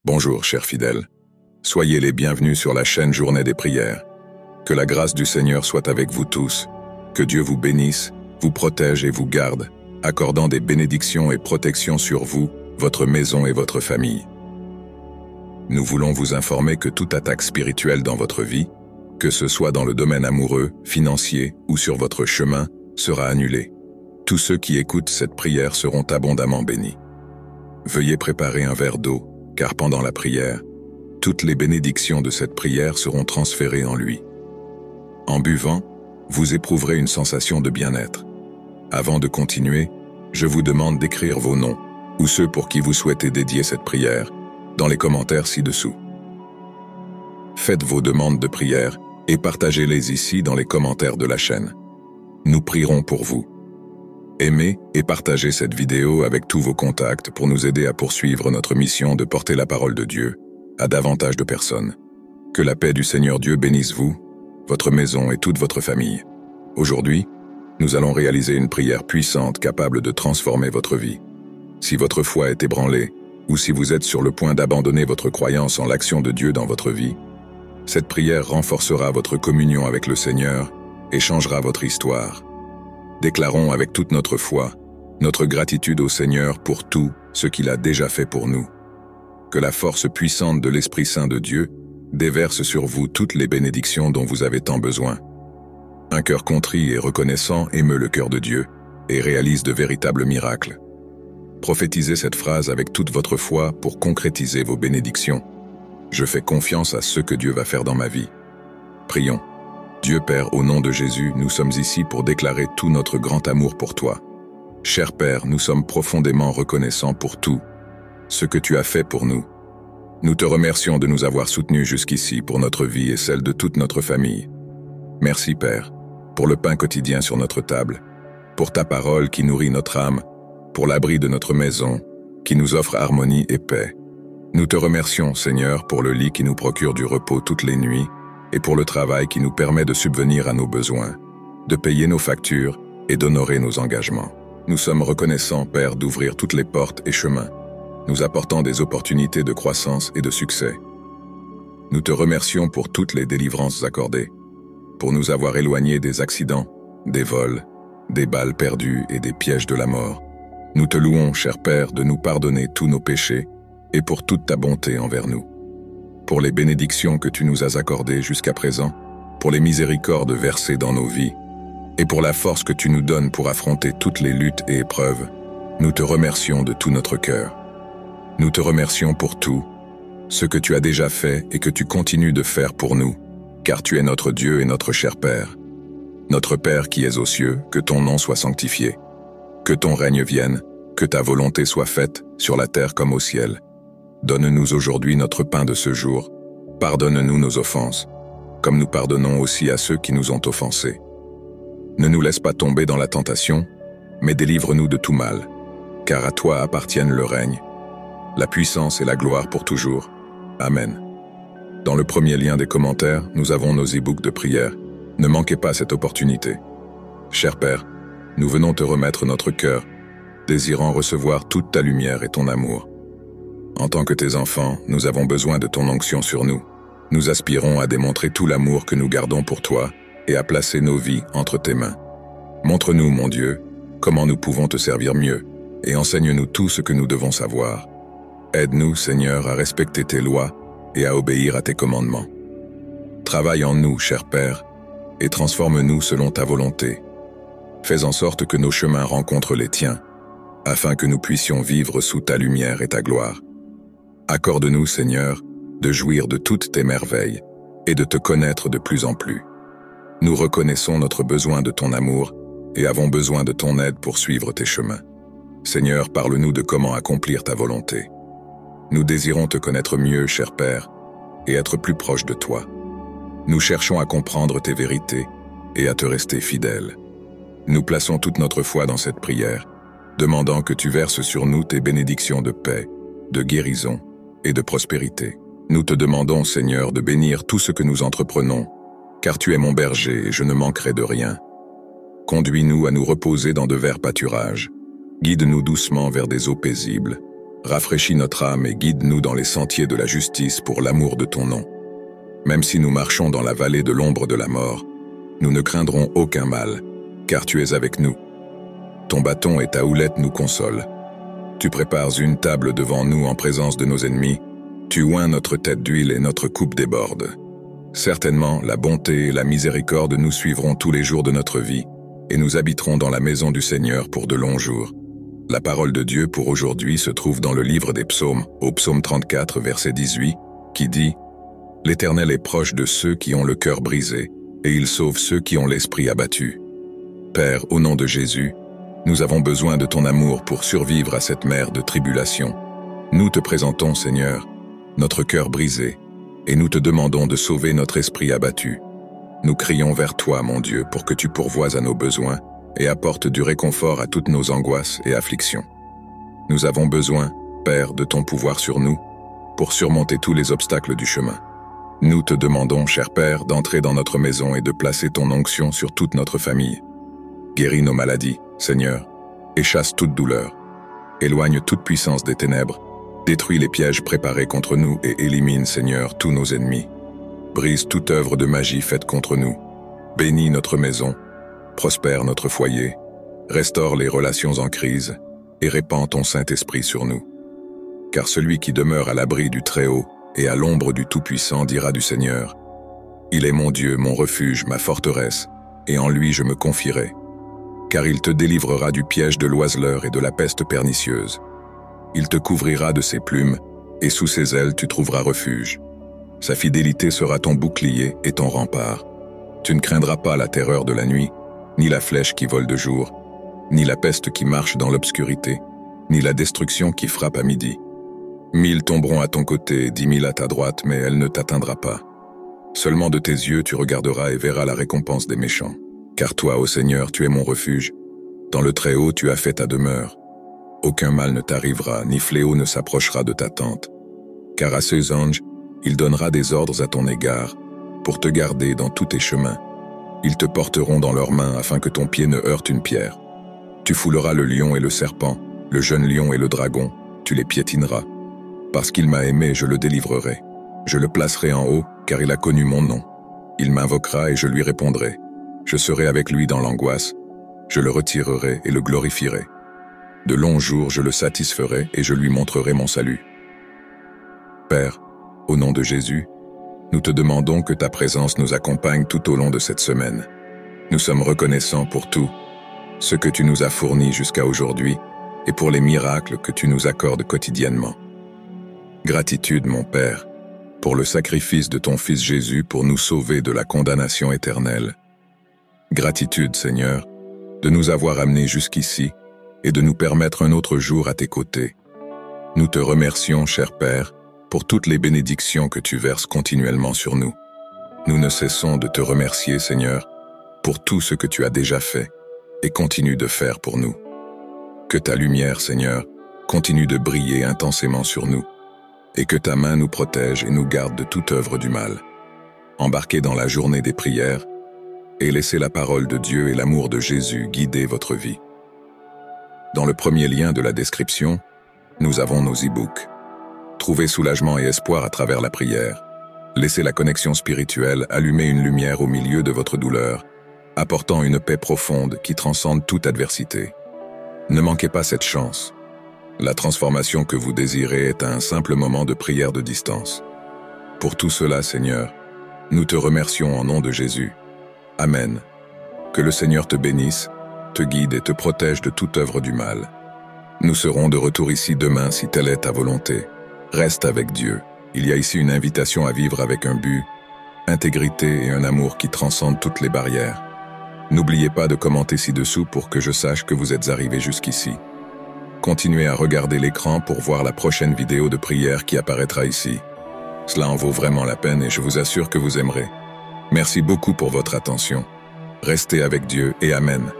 Bonjour, chers fidèles. Soyez les bienvenus sur la chaîne Journée des prières. Que la grâce du Seigneur soit avec vous tous. Que Dieu vous bénisse, vous protège et vous garde, accordant des bénédictions et protections sur vous, votre maison et votre famille. Nous voulons vous informer que toute attaque spirituelle dans votre vie, que ce soit dans le domaine amoureux, financier ou sur votre chemin, sera annulée. Tous ceux qui écoutent cette prière seront abondamment bénis. Veuillez préparer un verre d'eau, car pendant la prière, toutes les bénédictions de cette prière seront transférées en lui. En buvant, vous éprouverez une sensation de bien-être. Avant de continuer, je vous demande d'écrire vos noms, ou ceux pour qui vous souhaitez dédier cette prière, dans les commentaires ci-dessous. Faites vos demandes de prière et partagez-les ici dans les commentaires de la chaîne. Nous prierons pour vous. Aimez et partagez cette vidéo avec tous vos contacts pour nous aider à poursuivre notre mission de porter la parole de Dieu à davantage de personnes. Que la paix du Seigneur Dieu bénisse vous, votre maison et toute votre famille. Aujourd'hui, nous allons réaliser une prière puissante capable de transformer votre vie. Si votre foi est ébranlée, ou si vous êtes sur le point d'abandonner votre croyance en l'action de Dieu dans votre vie, cette prière renforcera votre communion avec le Seigneur et changera votre histoire. Déclarons avec toute notre foi, notre gratitude au Seigneur pour tout ce qu'il a déjà fait pour nous. Que la force puissante de l'Esprit Saint de Dieu déverse sur vous toutes les bénédictions dont vous avez tant besoin. Un cœur contrit et reconnaissant émeut le cœur de Dieu et réalise de véritables miracles. Prophétisez cette phrase avec toute votre foi pour concrétiser vos bénédictions. Je fais confiance à ce que Dieu va faire dans ma vie. Prions. Dieu Père, au nom de Jésus, nous sommes ici pour déclarer tout notre grand amour pour toi. Cher Père, nous sommes profondément reconnaissants pour tout ce que tu as fait pour nous. Nous te remercions de nous avoir soutenus jusqu'ici pour notre vie et celle de toute notre famille. Merci Père, pour le pain quotidien sur notre table, pour ta parole qui nourrit notre âme, pour l'abri de notre maison, qui nous offre harmonie et paix. Nous te remercions, Seigneur, pour le lit qui nous procure du repos toutes les nuits, et pour le travail qui nous permet de subvenir à nos besoins, de payer nos factures et d'honorer nos engagements. Nous sommes reconnaissants, Père, d'ouvrir toutes les portes et chemins, nous apportant des opportunités de croissance et de succès. Nous te remercions pour toutes les délivrances accordées, pour nous avoir éloignés des accidents, des vols, des balles perdues et des pièges de la mort. Nous te louons, cher Père, de nous pardonner tous nos péchés et pour toute ta bonté envers nous. Pour les bénédictions que tu nous as accordées jusqu'à présent, pour les miséricordes versées dans nos vies, et pour la force que tu nous donnes pour affronter toutes les luttes et épreuves, nous te remercions de tout notre cœur. Nous te remercions pour tout, ce que tu as déjà fait et que tu continues de faire pour nous, car tu es notre Dieu et notre cher Père. Notre Père qui es aux cieux, que ton nom soit sanctifié, que ton règne vienne, que ta volonté soit faite, sur la terre comme au ciel. Donne-nous aujourd'hui notre pain de ce jour. Pardonne-nous nos offenses, comme nous pardonnons aussi à ceux qui nous ont offensés. Ne nous laisse pas tomber dans la tentation, mais délivre-nous de tout mal, car à toi appartiennent le règne, la puissance et la gloire pour toujours. Amen. Dans le premier lien des commentaires, nous avons nos e-books de prière. Ne manquez pas cette opportunité. Cher Père, nous venons te remettre notre cœur, désirant recevoir toute ta lumière et ton amour. En tant que tes enfants, nous avons besoin de ton onction sur nous. Nous aspirons à démontrer tout l'amour que nous gardons pour toi et à placer nos vies entre tes mains. Montre-nous, mon Dieu, comment nous pouvons te servir mieux et enseigne-nous tout ce que nous devons savoir. Aide-nous, Seigneur, à respecter tes lois et à obéir à tes commandements. Travaille en nous, cher Père, et transforme-nous selon ta volonté. Fais en sorte que nos chemins rencontrent les tiens, afin que nous puissions vivre sous ta lumière et ta gloire. Accorde-nous, Seigneur, de jouir de toutes tes merveilles et de te connaître de plus en plus. Nous reconnaissons notre besoin de ton amour et avons besoin de ton aide pour suivre tes chemins. Seigneur, parle-nous de comment accomplir ta volonté. Nous désirons te connaître mieux, cher Père, et être plus proche de toi. Nous cherchons à comprendre tes vérités et à te rester fidèles. Nous plaçons toute notre foi dans cette prière, demandant que tu verses sur nous tes bénédictions de paix, de guérison et de prospérité. Nous te demandons, Seigneur, de bénir tout ce que nous entreprenons, car tu es mon berger et je ne manquerai de rien. Conduis-nous à nous reposer dans de verts pâturages. Guide-nous doucement vers des eaux paisibles. Rafraîchis notre âme et guide-nous dans les sentiers de la justice pour l'amour de ton nom. Même si nous marchons dans la vallée de l'ombre de la mort, nous ne craindrons aucun mal, car tu es avec nous. Ton bâton et ta houlette nous consolent. Tu prépares une table devant nous en présence de nos ennemis. Tu oins notre tête d'huile et notre coupe déborde. Certainement, la bonté et la miséricorde nous suivront tous les jours de notre vie, et nous habiterons dans la maison du Seigneur pour de longs jours. La parole de Dieu pour aujourd'hui se trouve dans le livre des Psaumes, au psaume 34, verset 18, qui dit « L'Éternel est proche de ceux qui ont le cœur brisé, et il sauve ceux qui ont l'esprit abattu. » Père, au nom de Jésus, nous avons besoin de ton amour pour survivre à cette mer de tribulation. Nous te présentons, Seigneur, notre cœur brisé, et nous te demandons de sauver notre esprit abattu. Nous crions vers toi, mon Dieu, pour que tu pourvoies à nos besoins et apportes du réconfort à toutes nos angoisses et afflictions. Nous avons besoin, Père, de ton pouvoir sur nous, pour surmonter tous les obstacles du chemin. Nous te demandons, cher Père, d'entrer dans notre maison et de placer ton onction sur toute notre famille. Guéris nos maladies, Seigneur, et chasse toute douleur. Éloigne toute puissance des ténèbres, détruis les pièges préparés contre nous et élimine, Seigneur, tous nos ennemis. Brise toute œuvre de magie faite contre nous. Bénis notre maison, prospère notre foyer, restaure les relations en crise et répands ton Saint-Esprit sur nous. Car celui qui demeure à l'abri du Très-Haut et à l'ombre du Tout-Puissant dira du Seigneur, « Il est mon Dieu, mon refuge, ma forteresse, et en lui je me confierai. Car il te délivrera du piège de l'oiseleur et de la peste pernicieuse. Il te couvrira de ses plumes, et sous ses ailes tu trouveras refuge. Sa fidélité sera ton bouclier et ton rempart. Tu ne craindras pas la terreur de la nuit, ni la flèche qui vole de jour, ni la peste qui marche dans l'obscurité, ni la destruction qui frappe à midi. 1000 tomberont à ton côté, 10 000 à ta droite, mais elle ne t'atteindra pas. Seulement de tes yeux tu regarderas et verras la récompense des méchants. Car toi, ô Seigneur, tu es mon refuge. Dans le Très-Haut tu as fait ta demeure. Aucun mal ne t'arrivera, ni fléau ne s'approchera de ta tente. Car à ses anges, il donnera des ordres à ton égard, pour te garder dans tous tes chemins. Ils te porteront dans leurs mains afin que ton pied ne heurte une pierre. Tu fouleras le lion et le serpent, le jeune lion et le dragon, tu les piétineras. Parce qu'il m'a aimé, je le délivrerai. Je le placerai en haut, car il a connu mon nom. Il m'invoquera et je lui répondrai. Je serai avec lui dans l'angoisse. Je le retirerai et le glorifierai. De longs jours, je le satisferai et je lui montrerai mon salut. Père, au nom de Jésus, nous te demandons que ta présence nous accompagne tout au long de cette semaine. Nous sommes reconnaissants pour tout, ce que tu nous as fourni jusqu'à aujourd'hui et pour les miracles que tu nous accordes quotidiennement. Gratitude, mon Père, pour le sacrifice de ton Fils Jésus pour nous sauver de la condamnation éternelle. Gratitude, Seigneur, de nous avoir amenés jusqu'ici et de nous permettre un autre jour à tes côtés. Nous te remercions, cher Père, pour toutes les bénédictions que tu verses continuellement sur nous. Nous ne cessons de te remercier, Seigneur, pour tout ce que tu as déjà fait et continue de faire pour nous. Que ta lumière, Seigneur, continue de briller intensément sur nous, et que ta main nous protège et nous garde de toute œuvre du mal. Embarquez dans la journée des prières, et laissez la parole de Dieu et l'amour de Jésus guider votre vie. Dans le premier lien de la description, nous avons nos e-books. Trouvez soulagement et espoir à travers la prière. Laissez la connexion spirituelle allumer une lumière au milieu de votre douleur, apportant une paix profonde qui transcende toute adversité. Ne manquez pas cette chance. La transformation que vous désirez est à un simple moment de prière de distance. Pour tout cela, Seigneur, nous te remercions en nom de Jésus. Amen. Que le Seigneur te bénisse, te guide et te protège de toute œuvre du mal. Nous serons de retour ici demain si telle est ta volonté. Reste avec Dieu. Il y a ici une invitation à vivre avec un but, intégrité et un amour qui transcendent toutes les barrières. N'oubliez pas de commenter ci-dessous pour que je sache que vous êtes arrivés jusqu'ici. Continuez à regarder l'écran pour voir la prochaine vidéo de prière qui apparaîtra ici. Cela en vaut vraiment la peine et je vous assure que vous aimerez. Merci beaucoup pour votre attention. Restez avec Dieu et Amen.